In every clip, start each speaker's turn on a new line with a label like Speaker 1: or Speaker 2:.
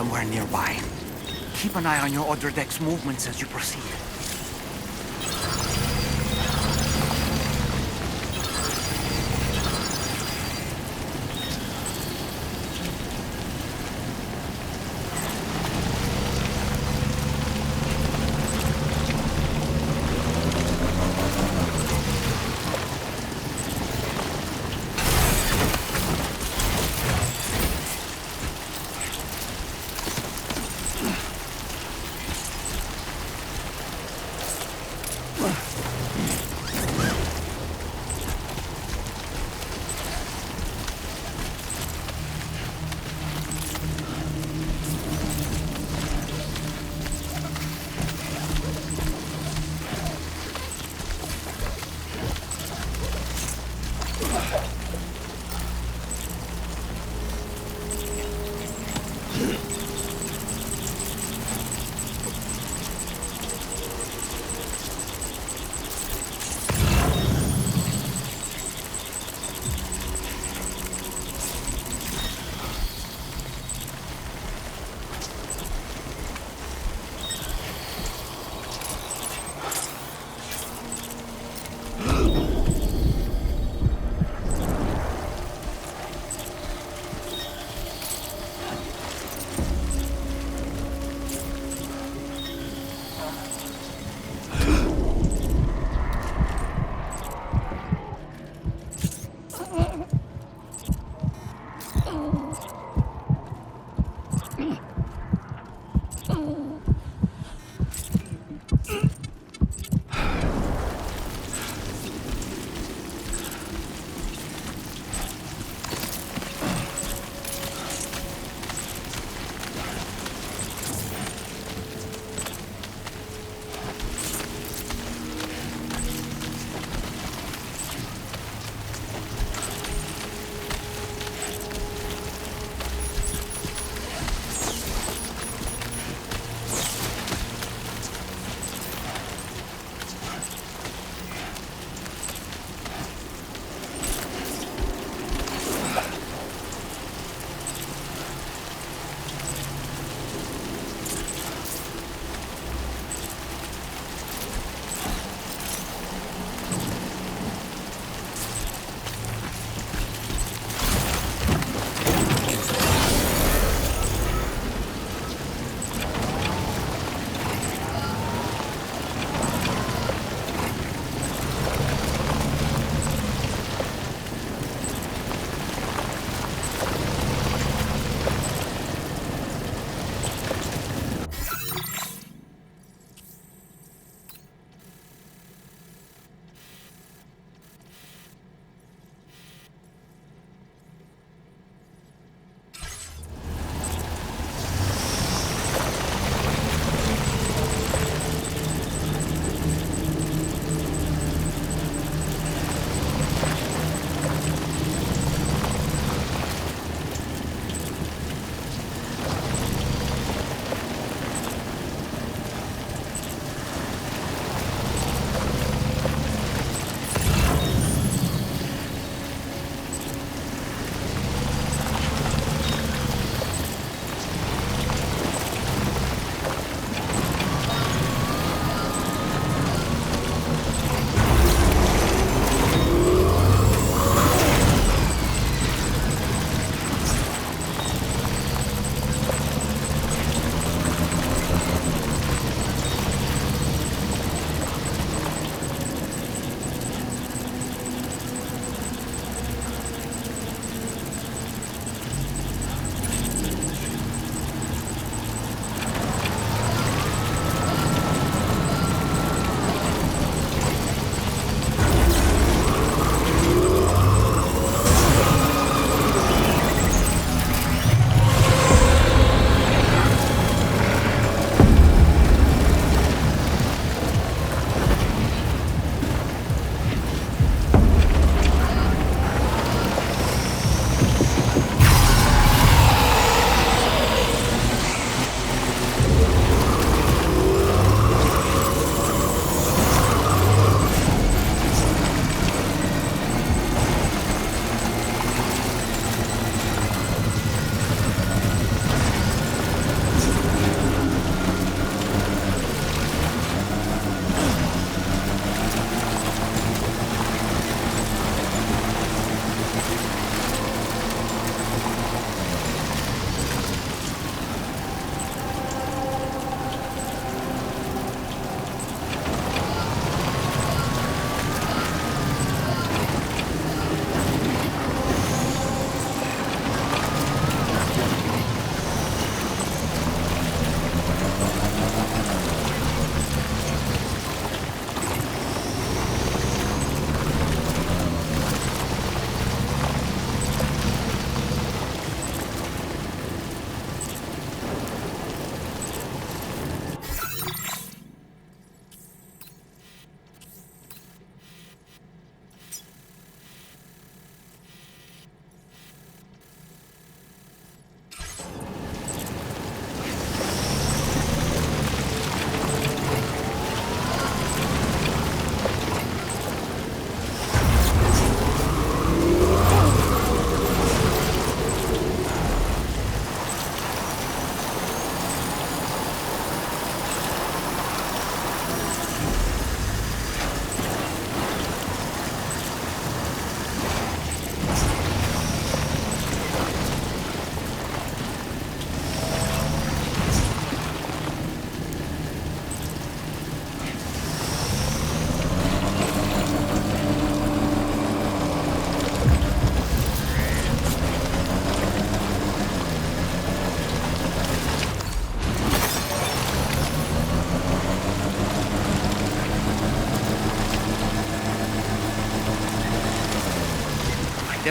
Speaker 1: somewhere nearby. Keep an eye on your other deck's movements as you proceed.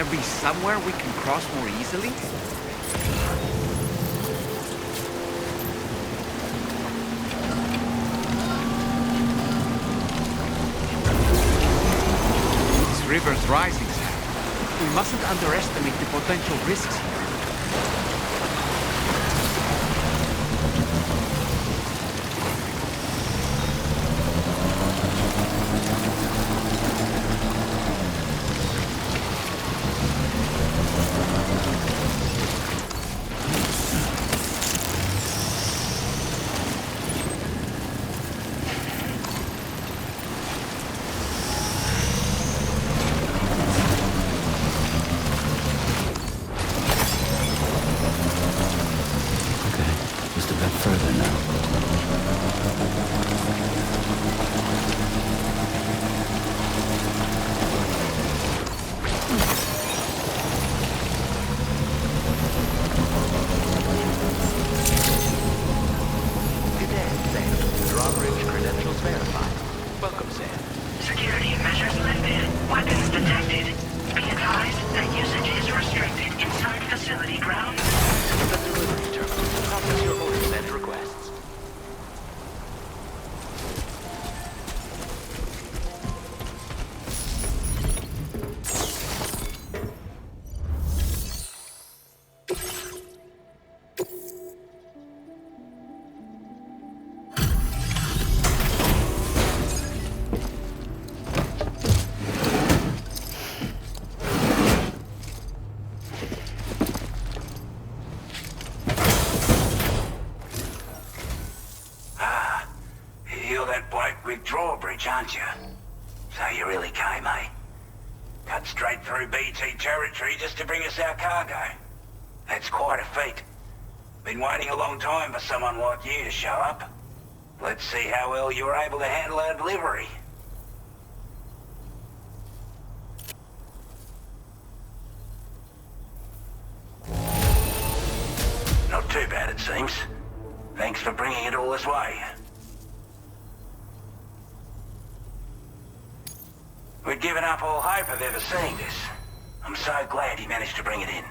Speaker 1: there be somewhere we can cross more easily? This river's rising, Sam. We mustn't underestimate the potential risks here.
Speaker 2: Drawbridge, aren't you? So you really came, eh? Cut straight through BT territory just to bring us our cargo. That's quite a feat. Been waiting a long time for someone like you to show up. Let's see how well you were able to handle our delivery. Not too bad, it seems. Thanks for bringing it all this way. We'd given up all hope of ever seeing this. I'm so glad he managed to bring it in.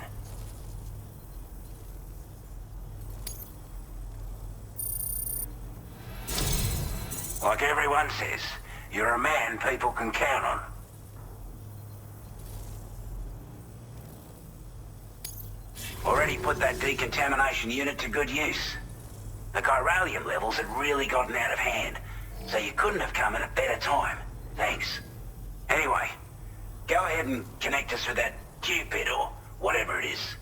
Speaker 2: Like everyone says, you're a man people can count on. Already put that decontamination unit to good use. The chiralium levels had really gotten out of hand, so you couldn't have come at a better time. Thanks. Anyway, go ahead and connect us with that Cupid or whatever it is.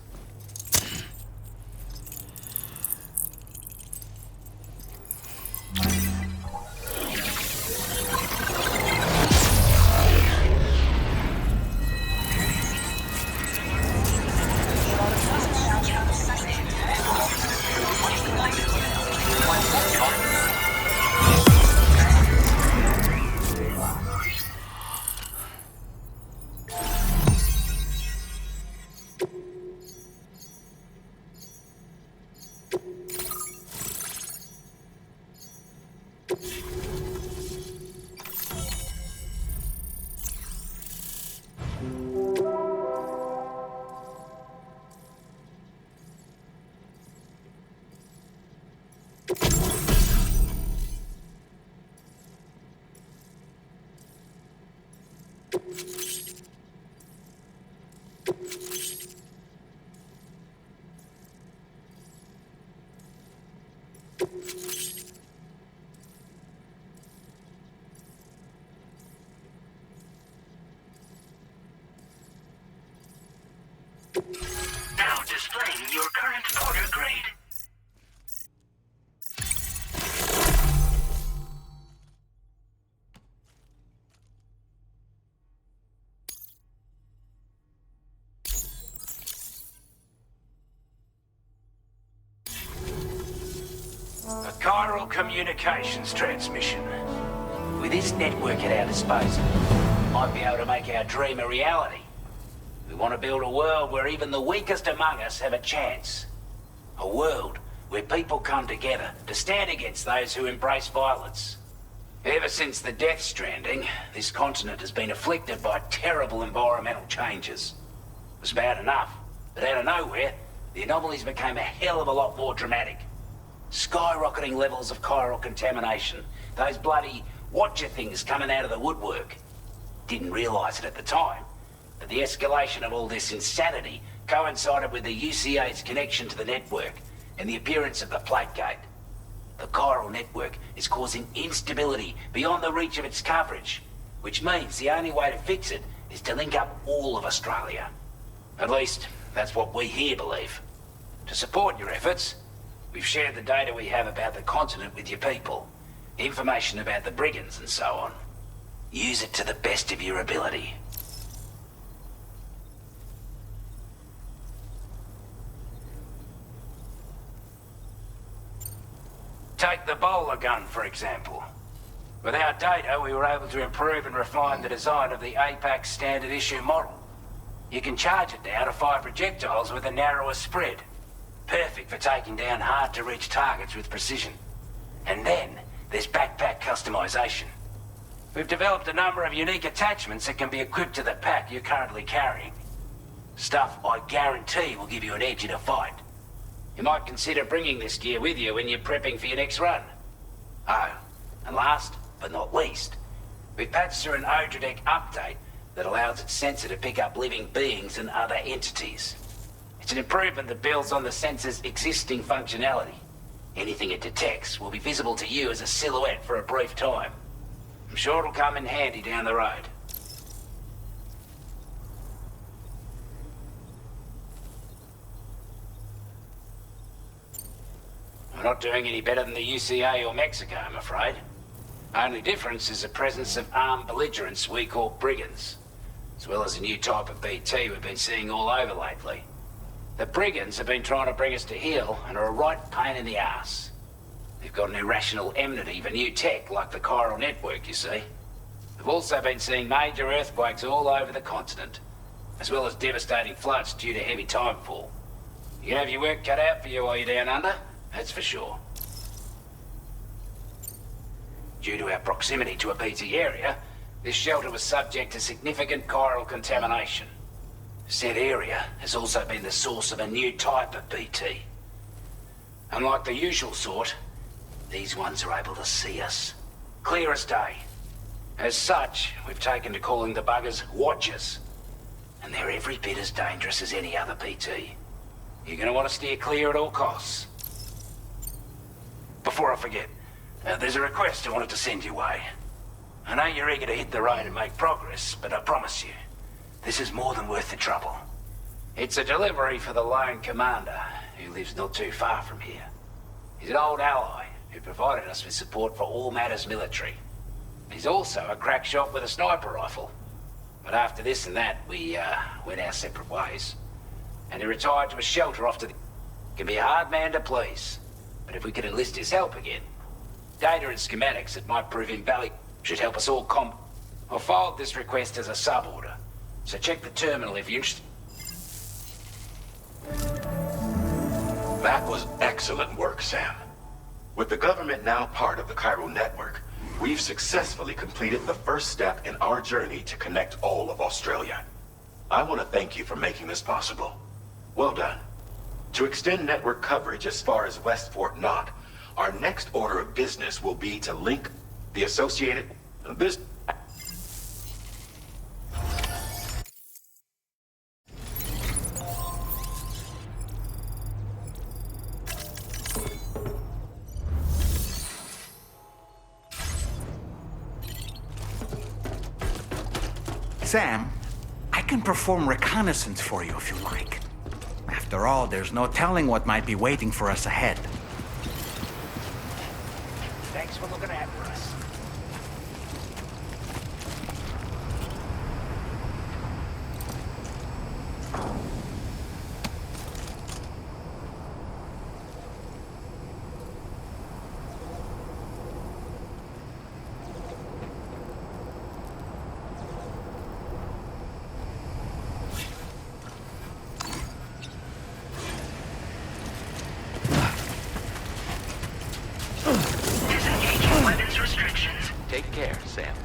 Speaker 3: Now displaying your current order grade.
Speaker 2: A chiral communications transmission. With this network at our disposal, might be able to make our dream a reality. We want to build a world where even the weakest among us have a chance. A world where people come together to stand against those who embrace violence. Ever since the Death Stranding, this continent has been afflicted by terrible environmental changes. was bad enough, but out of nowhere, the anomalies became a hell of a lot more dramatic. Skyrocketing levels of chiral contamination. Those bloody watcher things coming out of the woodwork. Didn't realise it at the time, but the escalation of all this insanity coincided with the UCA's connection to the network and the appearance of the plate gate. The chiral network is causing instability beyond the reach of its coverage, which means the only way to fix it is to link up all of Australia. At least, that's what we here believe. To support your efforts, we've shared the data we have about the continent with your people, information about the brigands and so on. Use it to the best of your ability. Take the bowler gun, for example. With our data, we were able to improve and refine the design of the APAC standard issue model. You can charge it now to fire projectiles with a narrower spread. Perfect for taking down hard-to-reach targets with precision. And then, there's backpack customization. We've developed a number of unique attachments that can be equipped to the pack you're currently carrying. Stuff I guarantee will give you an edge in a fight. You might consider bringing this gear with you when you're prepping for your next run. Oh, and last but not least, we've patched through an Odradek update that allows its sensor to pick up living beings and other entities. It's an improvement that builds on the sensor's existing functionality. Anything it detects will be visible to you as a silhouette for a brief time. I'm sure it'll come in handy down the road. We're not doing any better than the UCA or Mexico, I'm afraid. Only difference is the presence of armed belligerents we call brigands, as well as a new type of BT we've been seeing all over lately. The brigands have been trying to bring us to heel and are a right pain in the ass. They've got an irrational enmity for new tech like the chiral network, you see. We've also been seeing major earthquakes all over the continent, as well as devastating floods due to heavy timefall. You can have your work cut out for you while you're down under, that's for sure. Due to our proximity to a BT area, this shelter was subject to significant chiral contamination. Said area has also been the source of a new type of BT. Unlike the usual sort, these ones are able to see us. Clear as day. As such, we've taken to calling the buggers Watchers. And they're every bit as dangerous as any other BT. You're gonna want to steer clear at all costs. Before I forget, there's a request I wanted to send your way. I know you're eager to hit the road and make progress, but I promise you, this is more than worth the trouble. It's a delivery for the lone commander, who lives not too far from here. He's an old ally, who provided us with support for all matters military. He's also a crack shot with a sniper rifle. But after this and that, we went our separate ways. And he retired to a shelter off to the... Can be a hard man to please. But if we could enlist his help again, data and schematics that might prove invaluable should help us all I've filed this request as a sub-order, so check the terminal if you're interested.
Speaker 4: That was excellent work, Sam. With the government now part of the chiral network, we've successfully completed the first step in our journey to connect all of Australia. I want to thank you for making this possible. Well done. To extend network coverage as far as West Fort Knott, our next order of business will be to link the associated business.
Speaker 1: Sam, I can perform reconnaissance for you if you like. After all, there's no telling what might be waiting for us ahead.
Speaker 2: Thanks for looking after us.
Speaker 3: Disengaging weapons restrictions.
Speaker 1: Take care, Sam.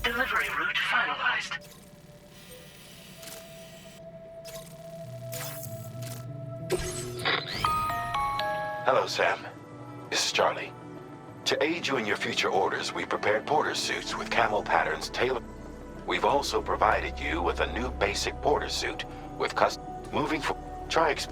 Speaker 3: Delivery route finalized.
Speaker 4: Hello, Sam. This is Charlie. To aid you in your future orders, we prepared porter suits with camo patterns tailored. We've also provided you with a new basic porter suit with custom moving for try exp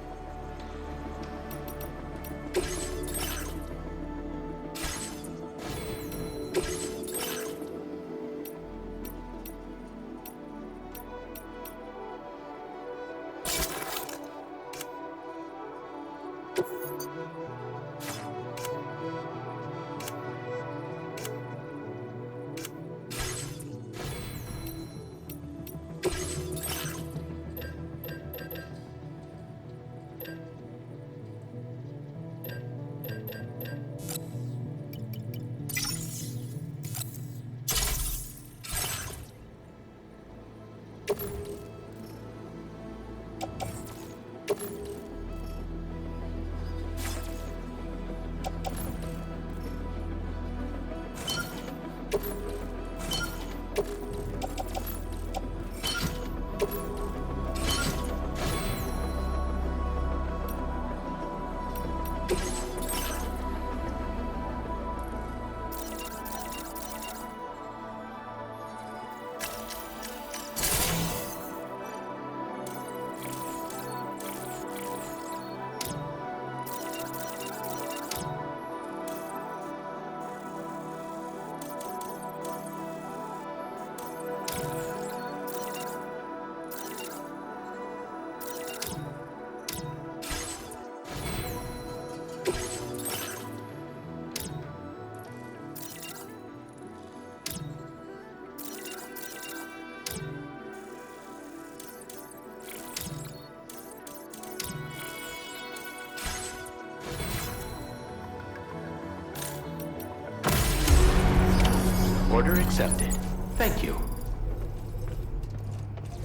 Speaker 5: Order accepted. Thank you.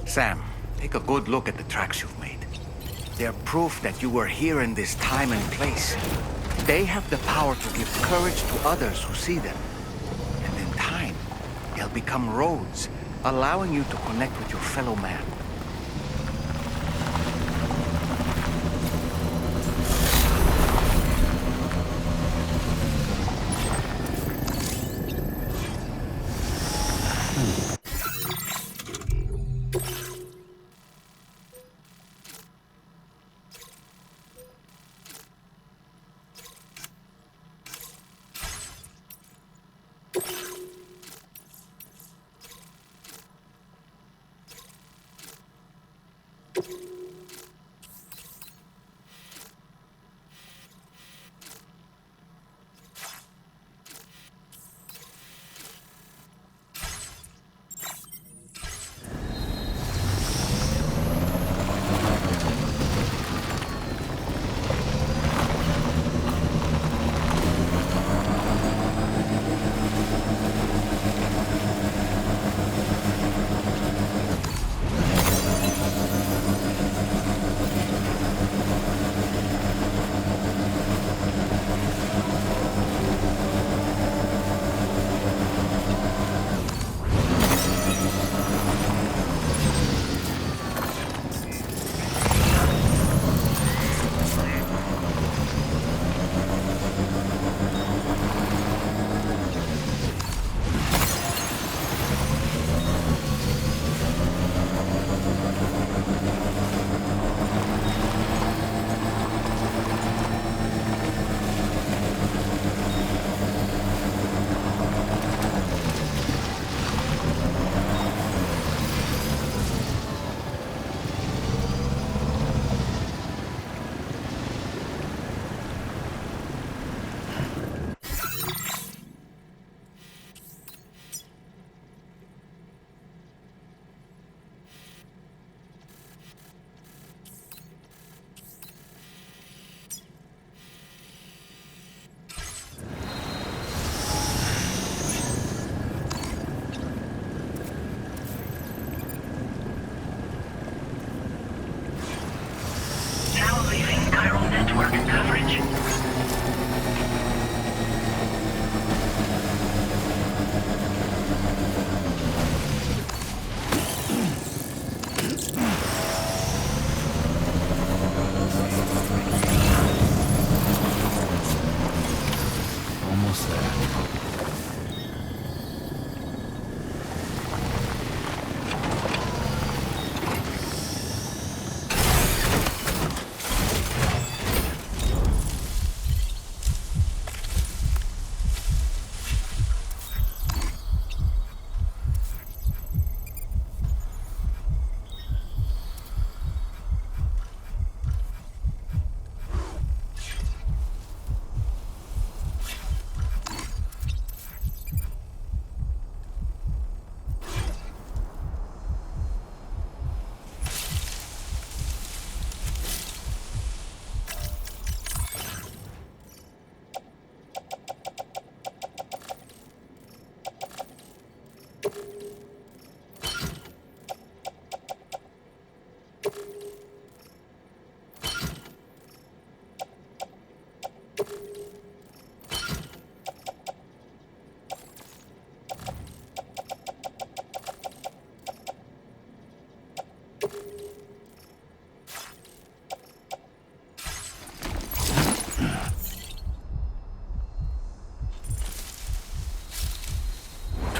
Speaker 1: Sam, take a good look at the tracks you've made. They're proof that you were here in this time and place. They have the power to give courage to others who see them. And in time, they'll become roads, allowing you to connect with your fellow man.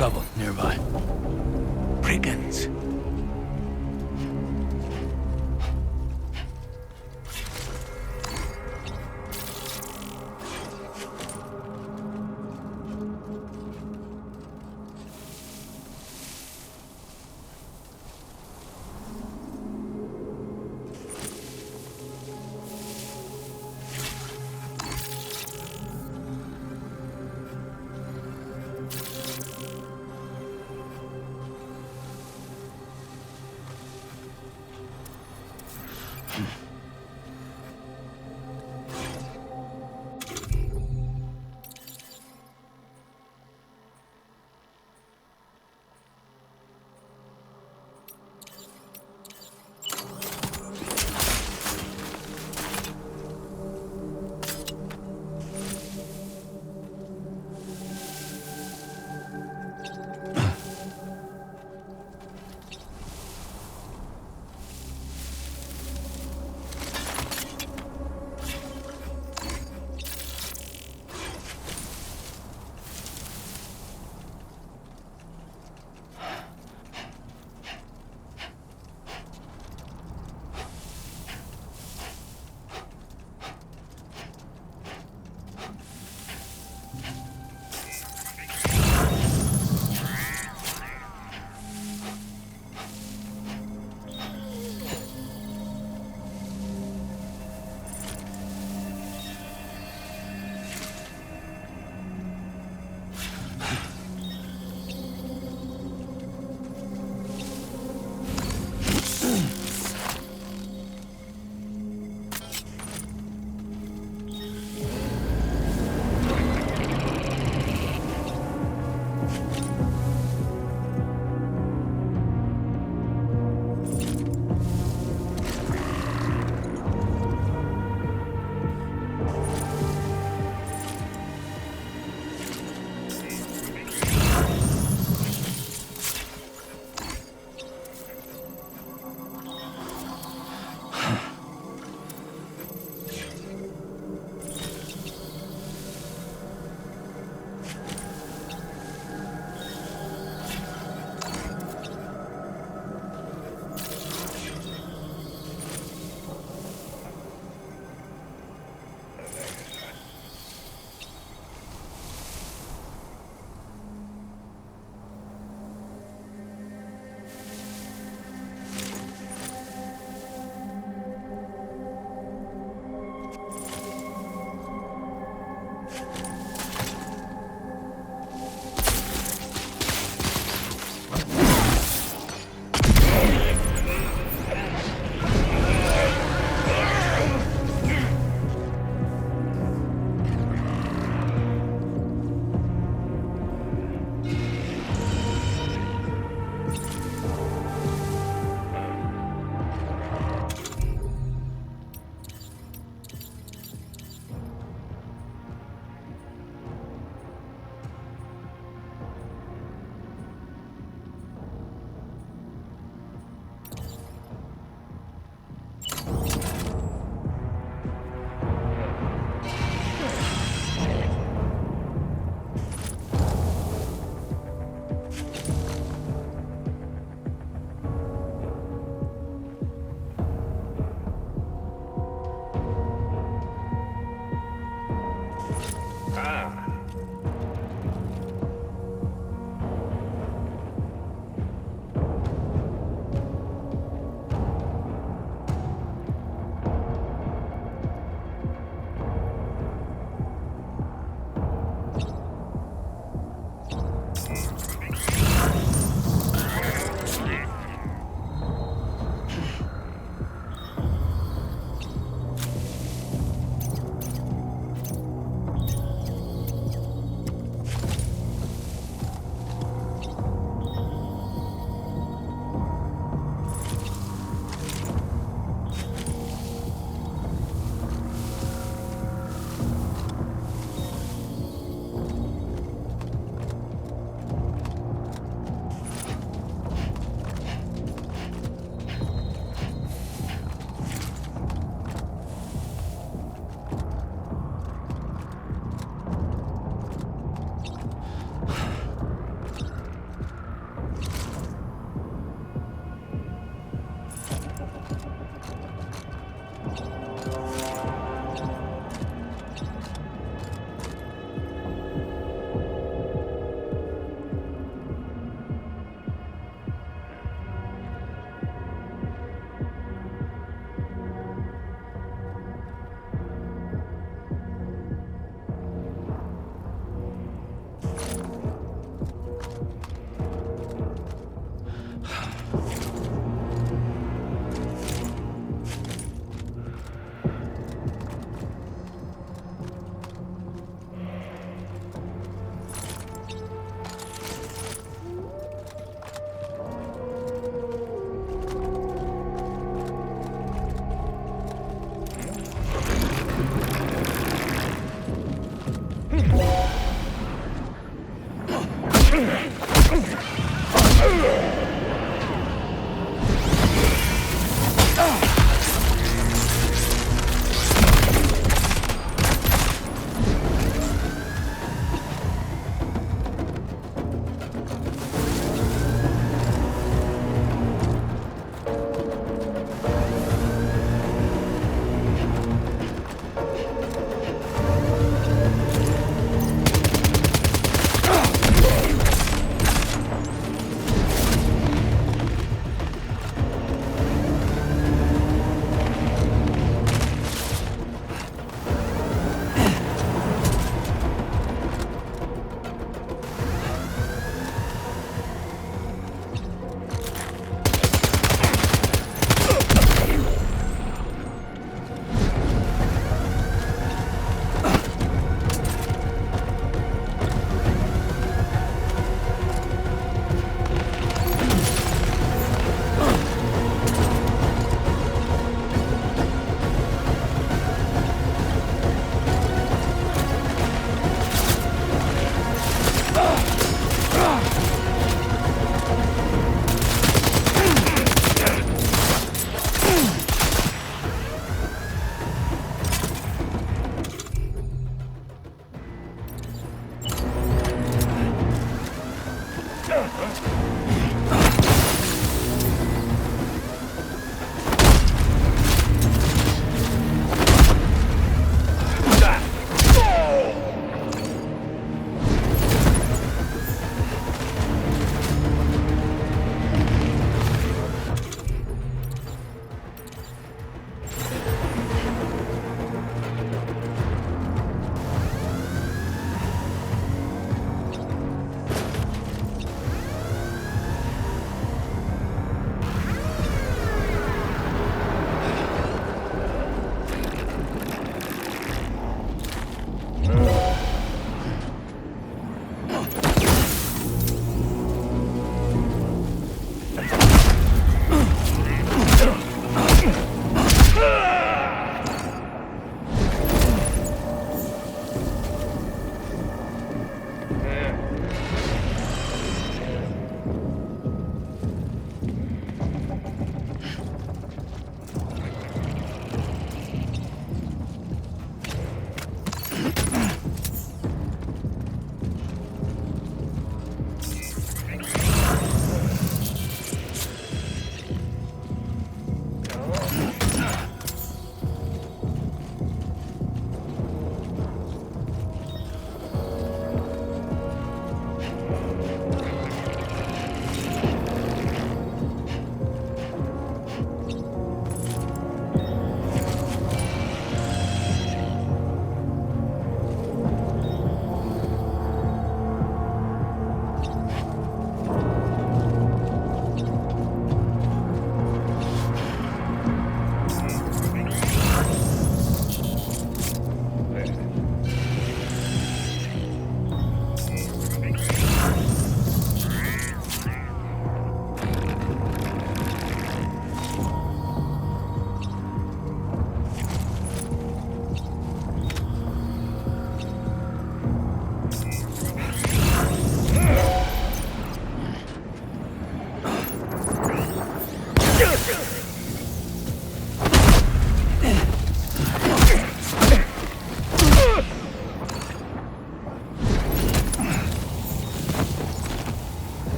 Speaker 6: trouble nearby.
Speaker 1: Brigands.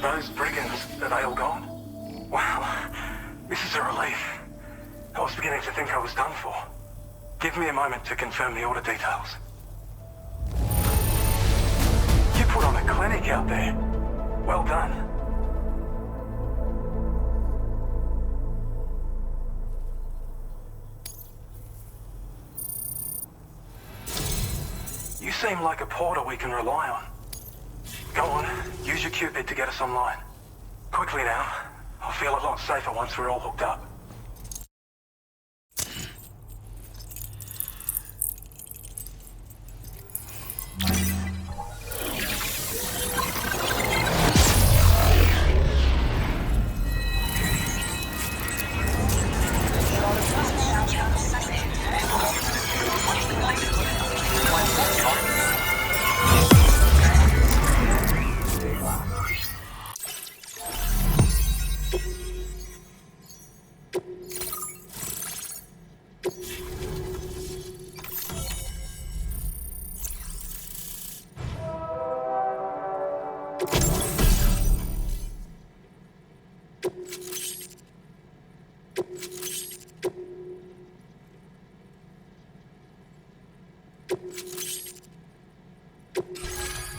Speaker 6: Those brigands, are they all gone? Wow, this is a relief. I was beginning to think I was done for. Give me a moment to confirm the order details. You put on a clinic out there. Well done. You seem like a porter we can rely on. Go on, use your Cupid to get us online. Quickly now. I'll feel a lot safer once we're all hooked up.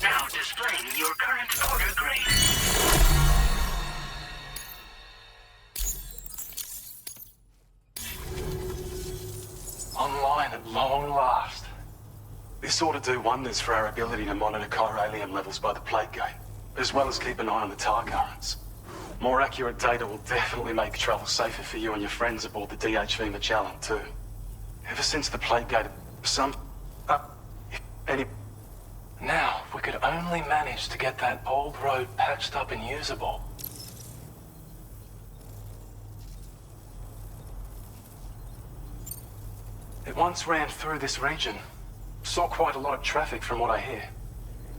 Speaker 3: Now displaying your current order grade.
Speaker 6: Online at long last. This ought to do wonders for our ability to monitor chiralium levels by the plague gate, as well as keep an eye on the tar currents. More accurate data will definitely make travel safer for you and your friends aboard the DHV Magellan, too. Ever since the plague gate, if any... Now, if we could only manage to get that old road patched up and usable. It once ran through this region. Saw quite a lot of traffic from what I hear.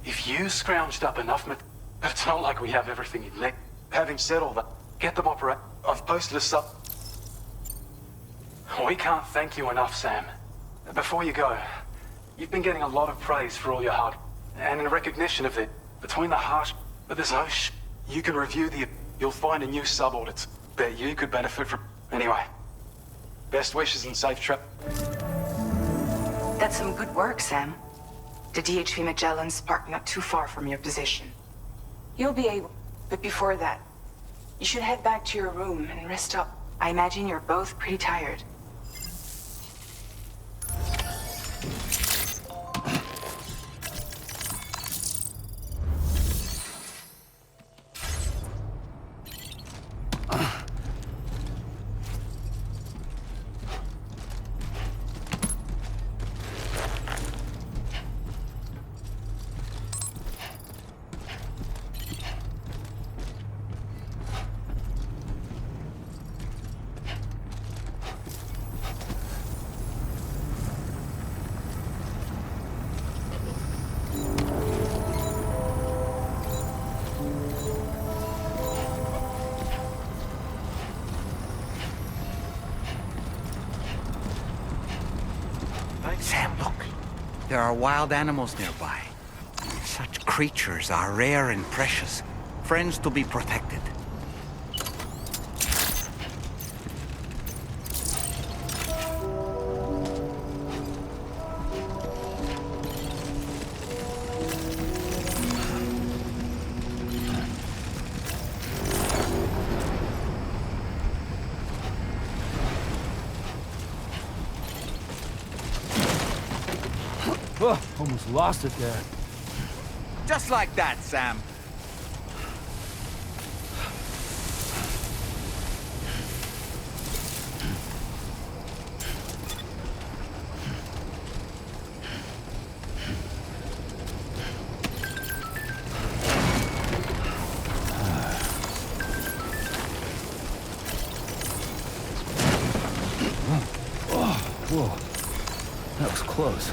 Speaker 6: If you scrounged up enough but it's not like we have everything you'd need. Having said all that, get them operate. I've posted us up. We can't thank you enough, Sam. Before you go, you've been getting a lot of praise for all your hard... And in recognition of it, between the harsh... But there's no you can review the... You'll find a new sub-audit. Bet you could benefit from... Anyway. Best wishes and safe trip.
Speaker 7: That's some good work, Sam. The DHV Magellan's parked not too far from your position. You'll be able... But before that, you should head back to your room and rest up. I imagine you're both pretty tired.
Speaker 1: Sam, look. There are wild animals nearby. Such creatures are rare and precious. Friends to be protected.
Speaker 8: Oh, almost lost it there.
Speaker 1: Just like that, Sam.
Speaker 8: Whoa, that was close.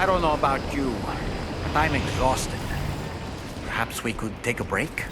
Speaker 1: I don't know about you, but I'm exhausted. Perhaps we could take a break?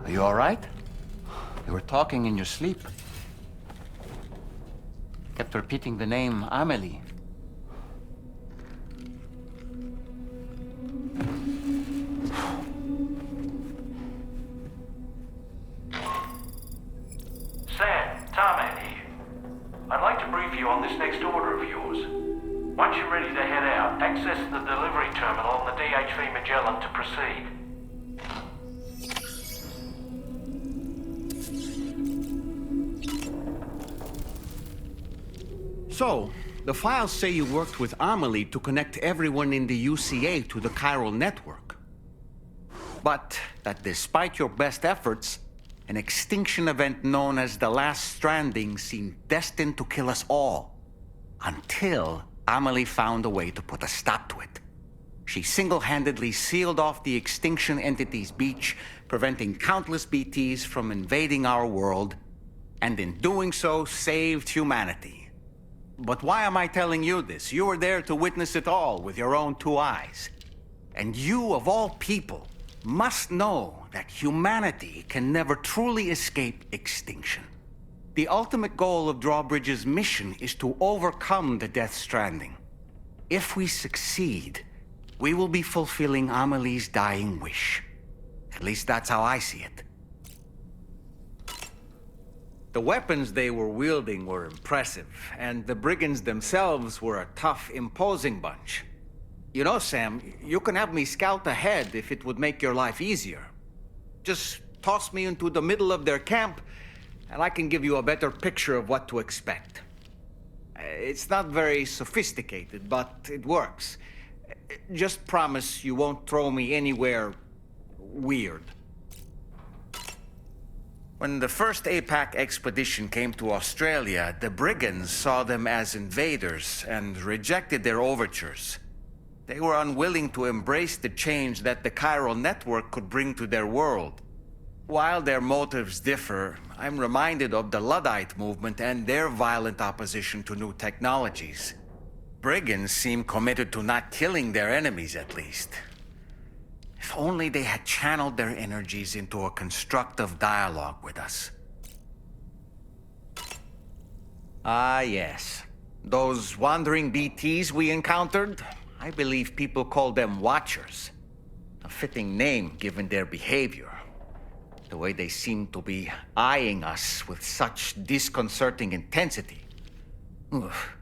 Speaker 1: Are you all right? You were talking in your sleep. Kept repeating the name Amelie.
Speaker 3: Sam, Tarman here. I'd like to brief you on this next order of yours. Once you're ready to head out, access the delivery terminal on the DHV Magellan to proceed.
Speaker 1: So, the files say you worked with Amelie to connect everyone in the UCA to the chiral network. But that despite your best efforts, an extinction event known as the Last Stranding seemed destined to kill us all. Until Amelie found a way to put a stop to it. She single-handedly sealed off the extinction entity's beach, preventing countless BTs from invading our world, and in doing so, saved humanity. But why am I telling you this? You were there to witness it all with your own two eyes. And you, of all people, must know that humanity can never truly escape extinction. The ultimate goal of Drawbridge's mission is to overcome the Death Stranding. If we succeed, we will be fulfilling Amelie's dying wish. At least that's how I see it. The weapons they were wielding were impressive, and the brigands themselves were a tough, imposing bunch. You know, Sam, you can have me scout ahead if it would make your life easier. Just toss me into the middle of their camp, and I can give you a better picture of what to expect. It's not very sophisticated, but it works. Just promise you won't throw me anywhere weird. When the first APAC expedition came to Australia, the brigands saw them as invaders and rejected their overtures. They were unwilling to embrace the change that the chiral network could bring to their world. While their motives differ, I'm reminded of the Luddite movement and their violent opposition to new technologies. Brigands seem committed to not killing their enemies, at least. If only they had channeled their energies into a constructive dialogue with us. Ah, yes. Those wandering BTs we encountered, I believe people call them Watchers. A fitting name given their behavior. The way they seem to be eyeing us with such disconcerting intensity. Oof.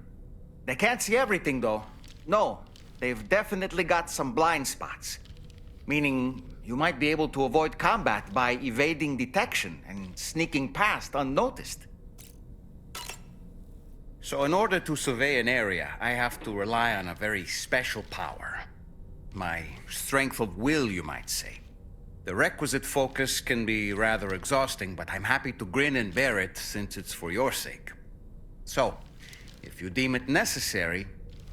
Speaker 1: They can't see everything, though. No, they've definitely got some blind spots. Meaning, you might be able to avoid combat by evading detection and sneaking past unnoticed. So in order to survey an area, I have to rely on a very special power. My strength of will, you might say. The requisite focus can be rather exhausting, but I'm happy to grin and bear it since it's for your sake. So, if you deem it necessary,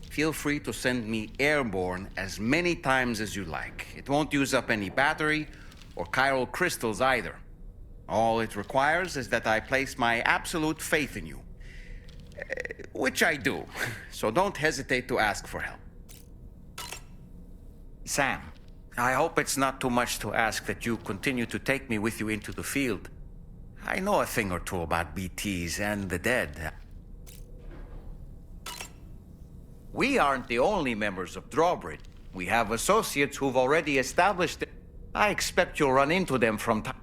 Speaker 1: feel free to send me airborne as many times as you like. It won't use up any battery or chiral crystals either. All it requires is that I place my absolute faith in you. Which I do, so don't hesitate to ask for help. Sam, I hope it's not too much to ask that you continue to take me with you into the field. I know a thing or two about BTs and the dead. We aren't the only members of Drawbridge. We have associates who've already established it. I expect you'll run into them from time.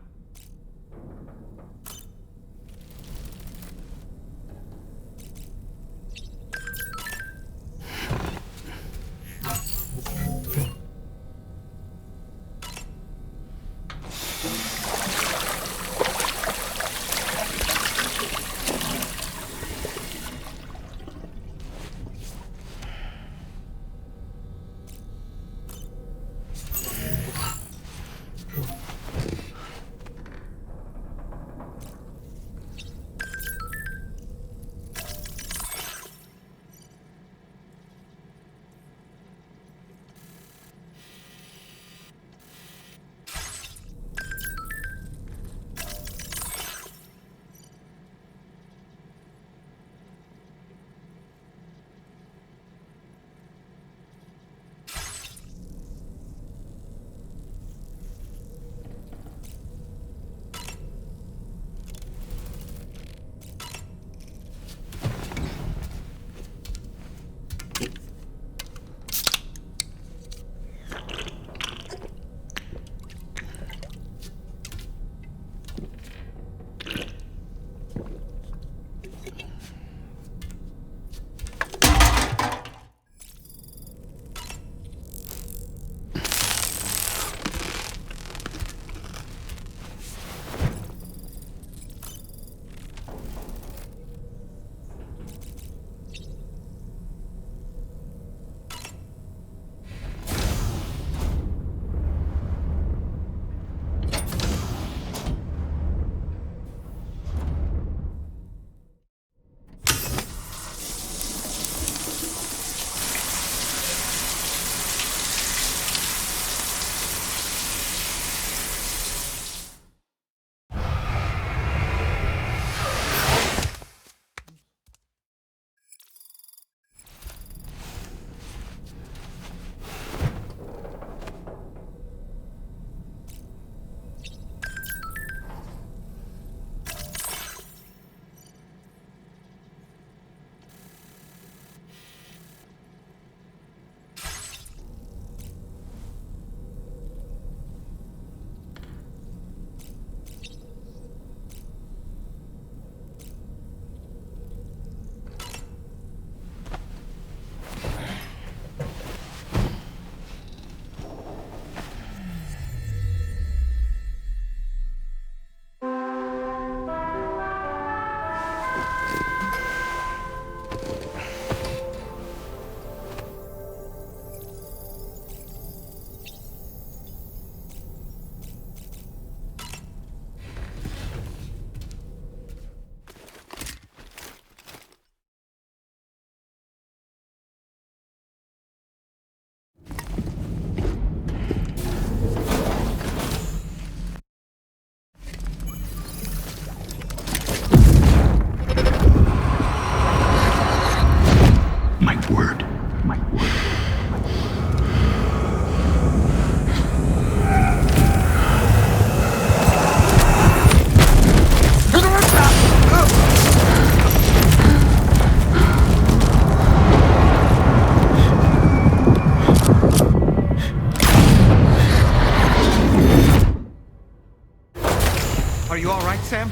Speaker 1: Are you all right, Sam?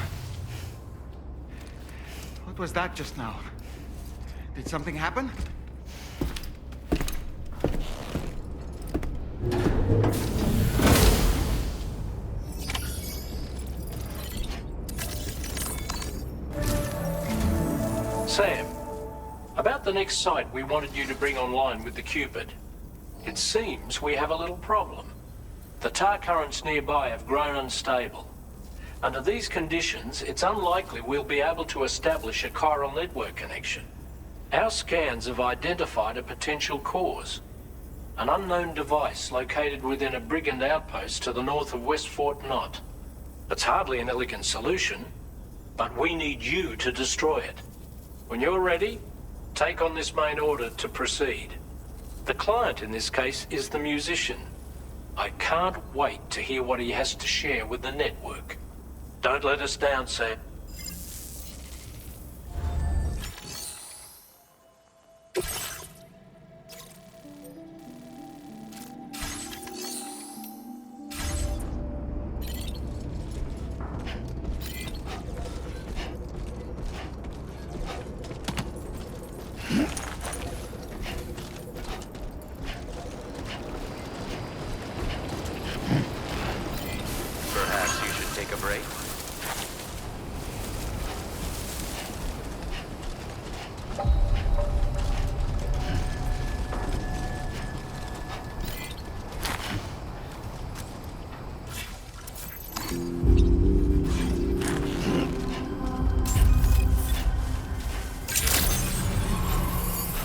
Speaker 1: What was that just now? Did something happen?
Speaker 3: Sam, about the next site we wanted you to bring online with the Cupid. It seems we have a little problem. The tar currents nearby have grown unstable. Under these conditions, it's unlikely we'll be able to establish a chiral network connection. Our scans have identified a potential cause. An unknown device located within a brigand outpost to the north of West Fort Knott. It's hardly an elegant solution, but we need you to destroy it. When you're ready, take on this main order to proceed. The client in this case is the musician. I can't wait to hear what he has to share with the network. Don't let us down, Sam.
Speaker 5: Perhaps you should take a break?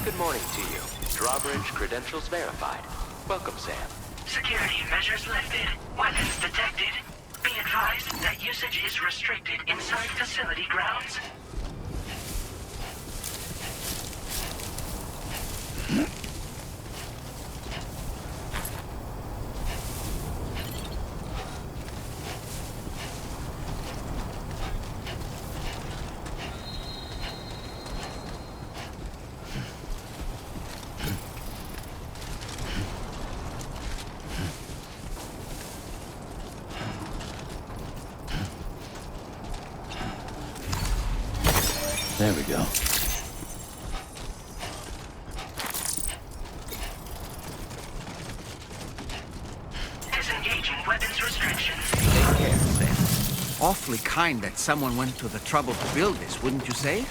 Speaker 5: Good morning to you. Drawbridge credentials verified. Welcome, Sam.
Speaker 9: Security measures lifted. Weapons detected. Be advised that usage is restricted inside facility grounds.
Speaker 8: There we go.
Speaker 9: Disengaging weapons restrictions.
Speaker 5: Take care, Sam.
Speaker 1: Awfully kind that someone went to the trouble to build this, wouldn't you say?